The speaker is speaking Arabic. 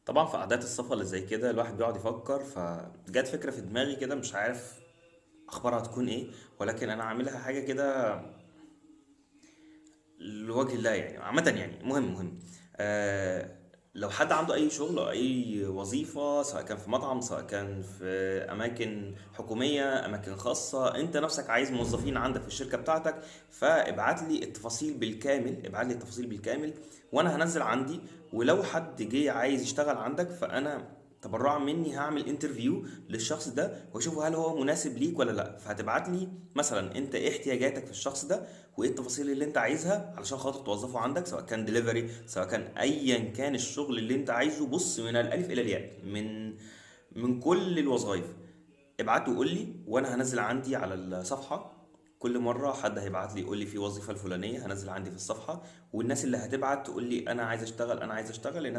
طبعا في قعدات الصفا اللي زي كده الواحد بيقعد يفكر، فجت فكرة في دماغي كده، مش عارف اخبارها هتكون ايه، ولكن انا عاملها حاجة كده لوجه الله يعني. عامة يعني مهم. آه لو حد عنده اي شغل او اي وظيفة، سواء كان في مطعم، سواء كان في اماكن حكومية، اماكن خاصة، انت نفسك عايز موظفين عندك في الشركة بتاعتك، فابعت لي التفاصيل بالكامل، ابعت لي التفاصيل بالكامل وانا هنزل عندي. ولو حد جه عايز يشتغل عندك، فانا تبرعا مني هعمل انترفيو للشخص ده واشوفه هل هو مناسب ليك ولا لا. فهتبعت لي مثلا انت ايه احتياجاتك في الشخص ده، وايه التفاصيل اللي انت عايزها علشان خاطر توظفه عندك، سواء كان ديليفري، سواء كان ايا كان الشغل اللي انت عايزه. بص، من الالف الى الياء، من كل الوظائف. ابعت وقول لي وانا هنزل عندي على الصفحه. كل مره حد هيبعت لي يقول لي في وظيفه الفلانيه، هنزل عندي في الصفحه. والناس اللي هتبعت تقول لي انا عايز اشتغل، انا عايز اشتغل، الناس